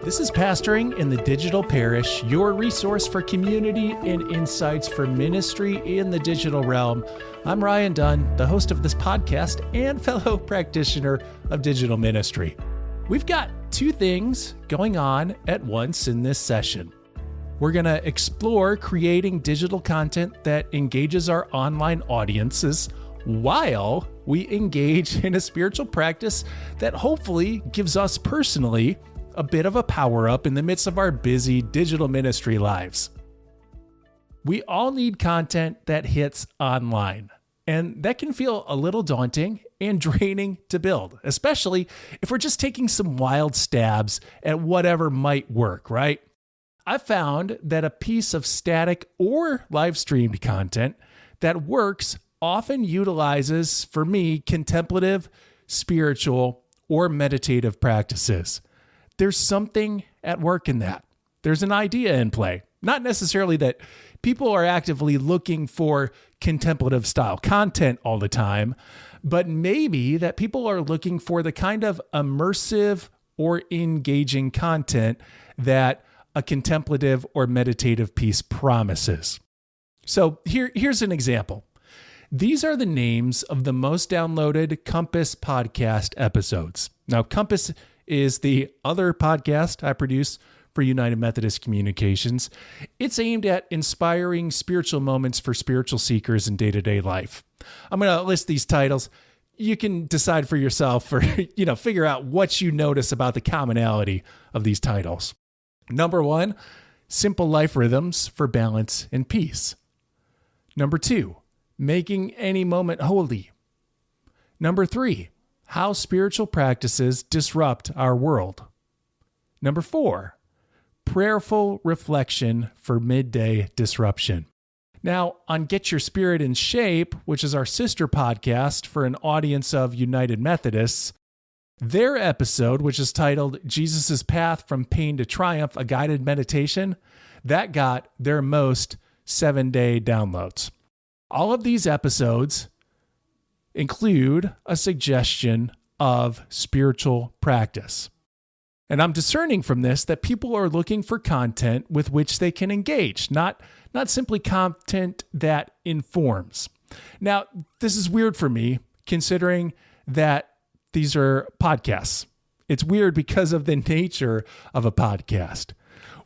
This is Pastoring in the Digital Parish, your resource for community and insights for ministry in the digital realm. I'm Ryan Dunn, the host of this podcast and fellow practitioner of digital ministry. We've got two things going on at once in this session. We're going to explore creating digital content that engages our online audiences while we engage in a spiritual practice that hopefully gives us personally a bit of a power up in the midst of our busy digital ministry lives. We all need content that hits online, and that can feel a little daunting and draining to build, especially if we're just taking some wild stabs at whatever might work, right? I've found that a piece of static or live streamed content that works often utilizes, for me, contemplative, spiritual, or meditative practices. There's something at work in that. There's an idea in play. Not necessarily that people are actively looking for contemplative style content all the time, but maybe that people are looking for the kind of immersive or engaging content that a contemplative or meditative piece promises. So here's an example. These are the names of the most downloaded Compass podcast episodes. Now, Compass is the other podcast I produce for United Methodist Communications. It's aimed at inspiring spiritual moments for spiritual seekers in day-to-day life. I'm going to list these titles. You can decide for yourself or, figure out what you notice about the commonality of these titles. Number 1, Simple Life Rhythms for Balance and Peace. Number 2, Making Any Moment Holy. Number 3, How Spiritual Practices Disrupt Our World. Number 4, Prayerful Reflection for Midday Disruption. Now, on Get Your Spirit in Shape, which is our sister podcast for an audience of United Methodists, their episode, which is titled Jesus' Path from Pain to Triumph, a Guided Meditation, that got their most 7-day downloads. All of these episodes include a suggestion of spiritual practice. And I'm discerning from this that people are looking for content with which they can engage, not simply content that informs. Now, this is weird for me, considering that these are podcasts. It's weird because of the nature of a podcast.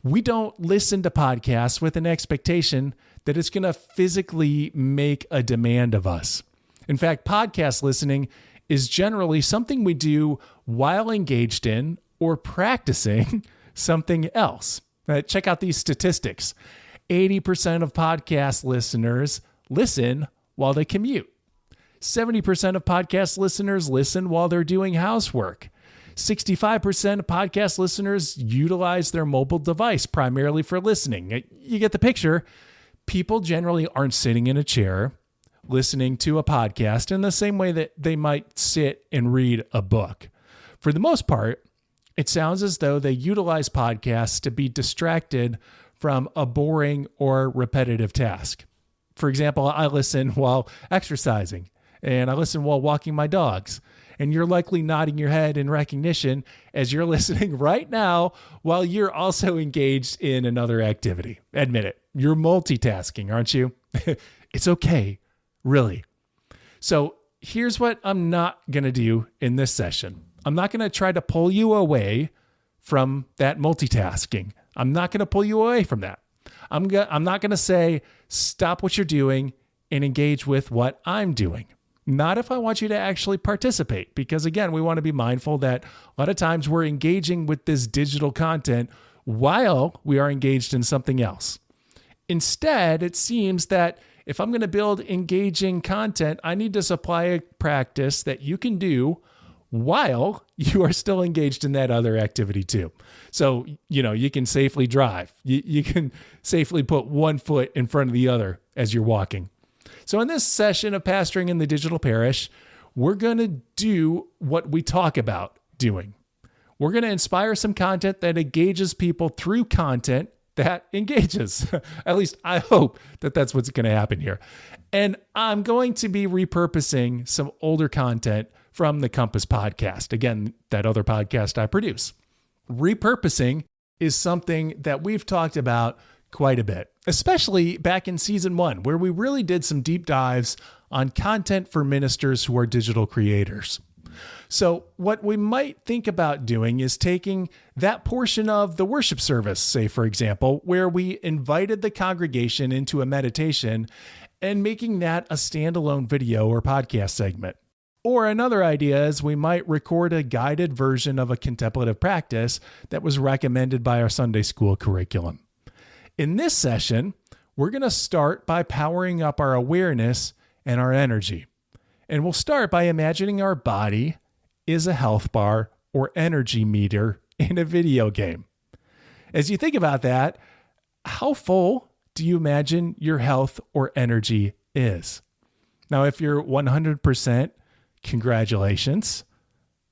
We don't listen to podcasts with an expectation that it's going to physically make a demand of us. In fact, podcast listening is generally something we do while engaged in or practicing something else. Check out these statistics. 80% of podcast listeners listen while they commute. 70% of podcast listeners listen while they're doing housework. 65% of podcast listeners utilize their mobile device primarily for listening. You get the picture. People generally aren't sitting in a chair listening to a podcast in the same way that they might sit and read a book. For the most part, it sounds as though they utilize podcasts to be distracted from a boring or repetitive task. For example, I listen while exercising, and I listen while walking my dogs. And you're likely nodding your head in recognition as you're listening right now while you're also engaged in another activity. Admit it. You're multitasking, aren't you? It's okay. Really. So here's what I'm not going to do in this session. I'm not going to try to pull you away from that multitasking. I'm not going to pull you away from that. I'm not going to say, stop what you're doing and engage with what I'm doing. Not if I want you to actually participate, because again, we want to be mindful that a lot of times we're engaging with this digital content while we are engaged in something else. Instead, it seems that if I'm going to build engaging content, I need to supply a practice that you can do while you are still engaged in that other activity too. So, you can safely drive. You can safely put one foot in front of the other as you're walking. So in this session of Pastoring in the Digital Parish, we're going to do what we talk about doing. We're going to inspire some content that engages people through content that engages. At least I hope that that's what's going to happen here. And I'm going to be repurposing some older content from the Compass podcast. Again, that other podcast I produce. Repurposing is something that we've talked about quite a bit, especially back in season 1, where we really did some deep dives on content for ministers who are digital creators. So what we might think about doing is taking that portion of the worship service, say, for example, where we invited the congregation into a meditation and making that a standalone video or podcast segment. Or another idea is we might record a guided version of a contemplative practice that was recommended by our Sunday school curriculum. In this session, we're going to start by powering up our awareness and our energy. And we'll start by imagining our body is a health bar or energy meter in a video game. As you think about that, how full do you imagine your health or energy is? Now, if you're 100%, congratulations.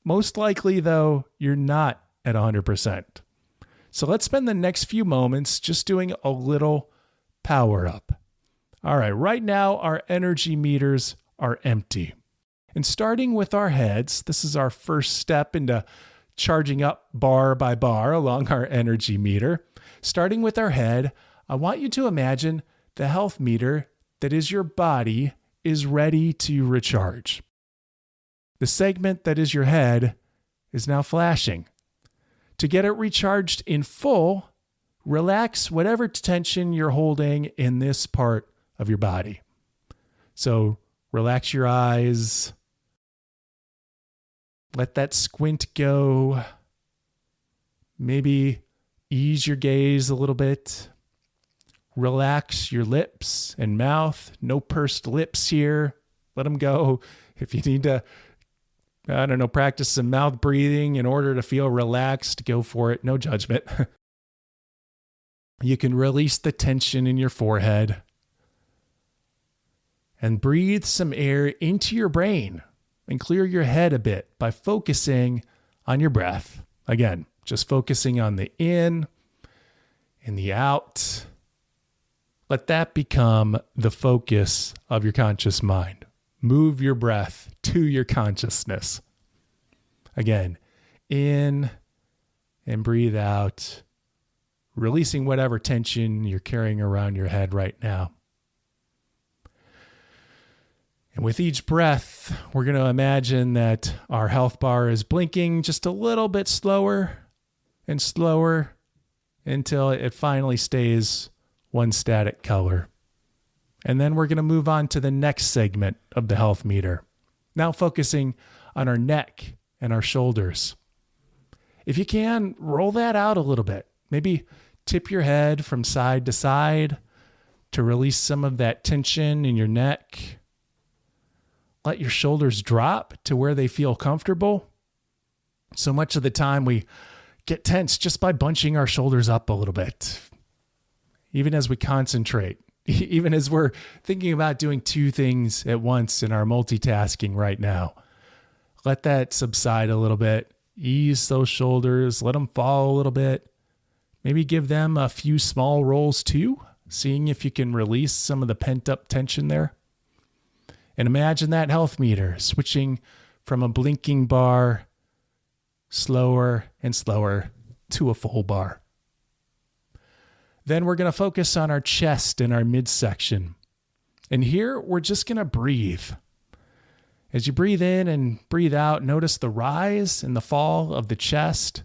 Most likely, though, you're not at 100%. So let's spend the next few moments just doing a little power up. All right, right now our energy meters are empty. And starting with our heads, this is our first step into charging up bar by bar along our energy meter. Starting with our head, I want you to imagine the health meter that is your body is ready to recharge. The segment that is your head is now flashing. To get it recharged in full, relax whatever tension you're holding in this part of your body. So relax your eyes. Let that squint go. Maybe ease your gaze a little bit. Relax your lips and mouth. No pursed lips here. Let them go. If you need to, practice some mouth breathing in order to feel relaxed, go for it. No judgment. You can release the tension in your forehead and breathe some air into your brain and clear your head a bit by focusing on your breath. Again, just focusing on the in and the out. Let that become the focus of your conscious mind. Move your breath to your consciousness. Again, in and breathe out, releasing whatever tension you're carrying around your head right now. And with each breath, we're going to imagine that our health bar is blinking just a little bit slower and slower until it finally stays one static color. And then we're going to move on to the next segment of the health meter, now focusing on our neck and our shoulders. If you can, roll that out a little bit. Maybe tip your head from side to side to release some of that tension in your neck. Let your shoulders drop to where they feel comfortable. So much of the time we get tense just by bunching our shoulders up a little bit. Even as we concentrate, even as we're thinking about doing two things at once in our multitasking right now. Let that subside a little bit. Ease those shoulders. Let them fall a little bit. Maybe give them a few small rolls too, seeing if you can release some of the pent-up tension there. And imagine that health meter switching from a blinking bar slower and slower to a full bar. Then we're going to focus on our chest and our midsection. And here we're just going to breathe. As you breathe in and breathe out, notice the rise and the fall of the chest.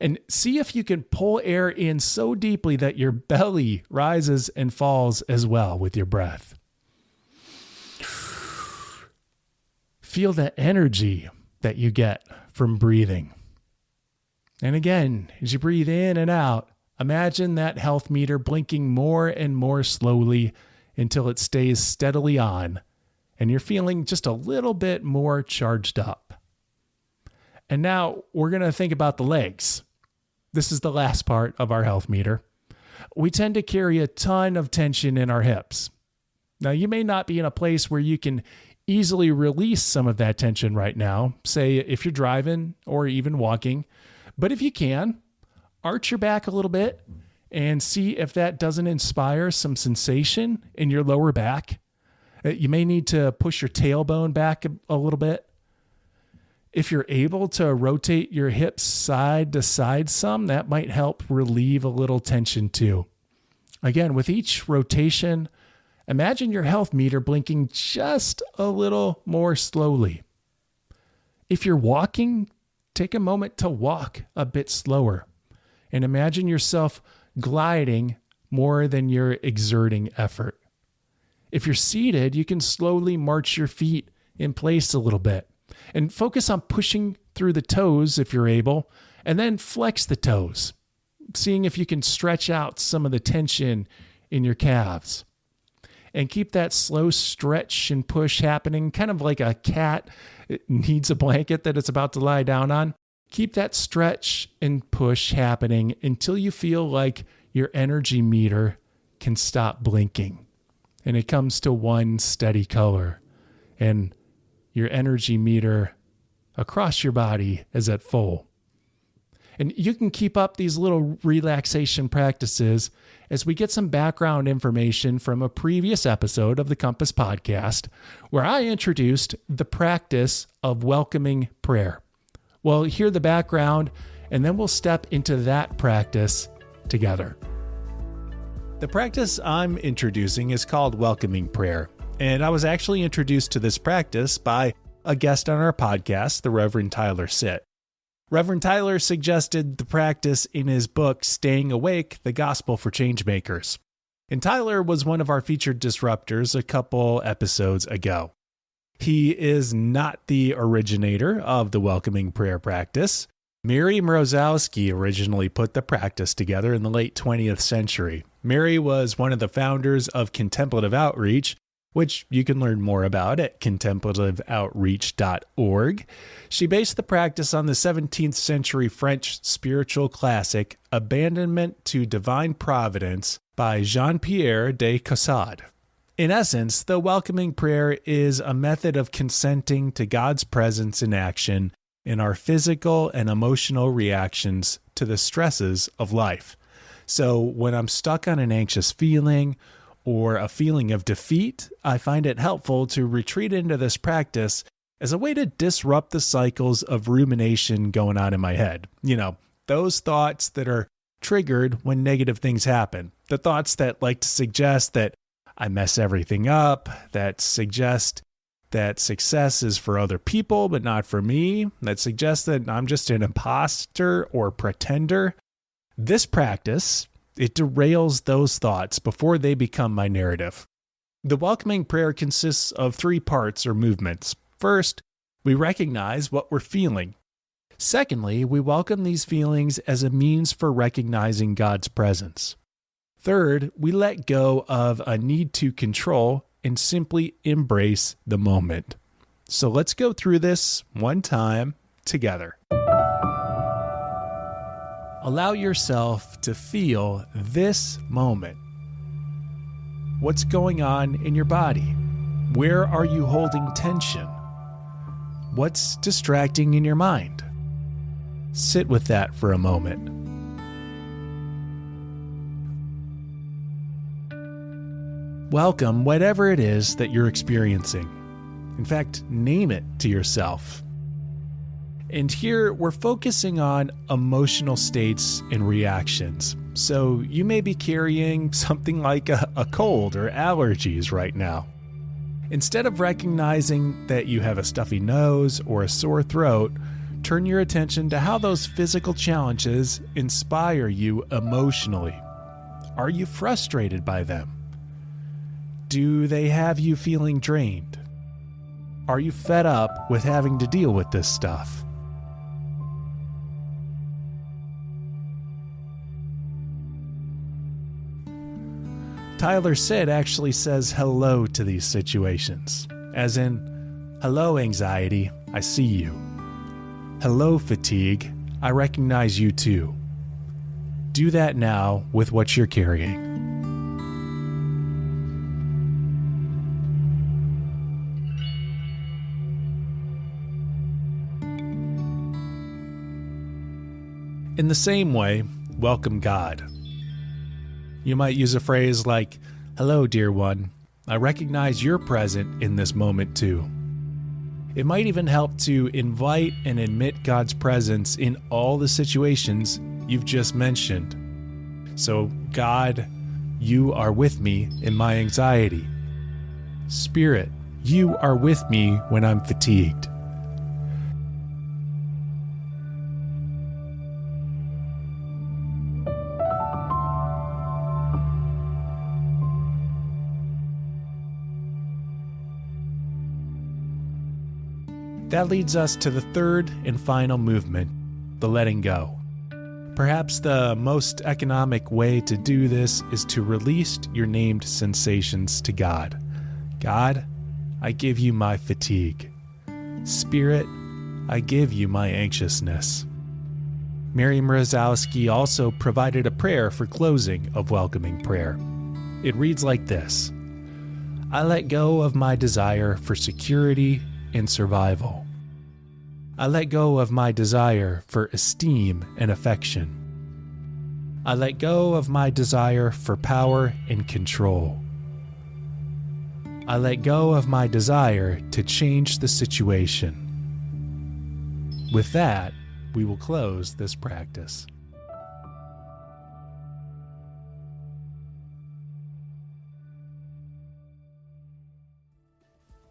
And see if you can pull air in so deeply that your belly rises and falls as well with your breath. Feel the energy that you get from breathing. And again, as you breathe in and out, imagine that health meter blinking more and more slowly until it stays steadily on and you're feeling just a little bit more charged up. And now we're going to think about the legs. This is the last part of our health meter. We tend to carry a ton of tension in our hips. Now, you may not be in a place where you can easily release some of that tension right now, say if you're driving or even walking. But if you can, arch your back a little bit and see if that doesn't inspire some sensation in your lower back. You may need to push your tailbone back a little bit. If you're able to rotate your hips side to side some, that might help relieve a little tension too. Again, with each rotation, imagine your health meter blinking just a little more slowly. If you're walking, take a moment to walk a bit slower and imagine yourself gliding more than you're exerting effort. If you're seated, you can slowly march your feet in place a little bit and focus on pushing through the toes if you're able, and then flex the toes, seeing if you can stretch out some of the tension in your calves. And keep that slow stretch and push happening, kind of like a cat needs a blanket that it's about to lie down on. Keep that stretch and push happening until you feel like your energy meter can stop blinking and it comes to one steady color, and your energy meter across your body is at full. And you can keep up these little relaxation practices as we get some background information from a previous episode of the Compass podcast, where I introduced the practice of welcoming prayer. Well, hear the background, and then we'll step into that practice together. The practice I'm introducing is called welcoming prayer, and I was actually introduced to this practice by a guest on our podcast, the Reverend Tyler Sitt. Reverend Tyler suggested the practice in his book, Staying Awake, The Gospel for Changemakers. And Tyler was one of our featured disruptors a couple episodes ago. He is not the originator of the welcoming prayer practice. Mary Mrozowski originally put the practice together in the late 20th century. Mary was one of the founders of Contemplative Outreach, which you can learn more about at contemplativeoutreach.org. She based the practice on the 17th century French spiritual classic, Abandonment to Divine Providence by Jean-Pierre de Caussade. In essence, the welcoming prayer is a method of consenting to God's presence in action in our physical and emotional reactions to the stresses of life. So when I'm stuck on an anxious feeling or a feeling of defeat, I find it helpful to retreat into this practice as a way to disrupt the cycles of rumination going on in my head. You know, those thoughts that are triggered when negative things happen. The thoughts that like to suggest that I mess everything up, that suggest that success is for other people but not for me, that suggest that I'm just an imposter or pretender. This practice, it derails those thoughts before they become my narrative. The welcoming prayer consists of 3 parts or movements. First, we recognize what we're feeling. Secondly, we welcome these feelings as a means for recognizing God's presence. Third, we let go of a need to control and simply embrace the moment. So let's go through this one time together. Allow yourself to feel this moment. What's going on in your body? Where are you holding tension? What's distracting in your mind? Sit with that for a moment. Welcome whatever it is that you're experiencing. In fact, name it to yourself. And here we're focusing on emotional states and reactions. So you may be carrying something like a cold or allergies right now. Instead of recognizing that you have a stuffy nose or a sore throat, turn your attention to how those physical challenges inspire you emotionally. Are you frustrated by them? Do they have you feeling drained? Are you fed up with having to deal with this stuff? Tyler Sitt actually says hello to these situations, as in, hello anxiety, I see you. Hello fatigue, I recognize you too. Do that now with what you're carrying. In the same way, welcome God. You might use a phrase like, hello, dear one. I recognize you're present in this moment too. It might even help to invite and admit God's presence in all the situations you've just mentioned. So, God, you are with me in my anxiety. Spirit, you are with me when I'm fatigued. That leads us to the third and final movement, the letting go. Perhaps the most economic way to do this is to release your named sensations to God. God, I give you my fatigue. Spirit, I give you my anxiousness. Mary Mrozowski also provided a prayer for closing of Welcoming Prayer. It reads like this: I let go of my desire for security and survival. I let go of my desire for esteem and affection. I let go of my desire for power and control. I let go of my desire to change the situation. With that, we will close this practice.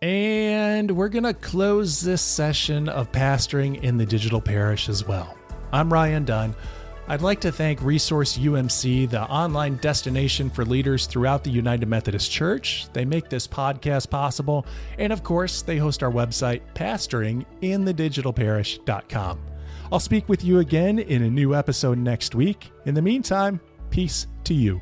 And we're going to close this session of pastoring in the Digital Parish as well. I'm Ryan Dunn. I'd like to thank Resource UMC, the online destination for leaders throughout the United Methodist Church. They make this podcast possible. And of course, they host our website, pastoringinthedigitalparish.com. I'll speak with you again in a new episode next week. In the meantime, peace to you.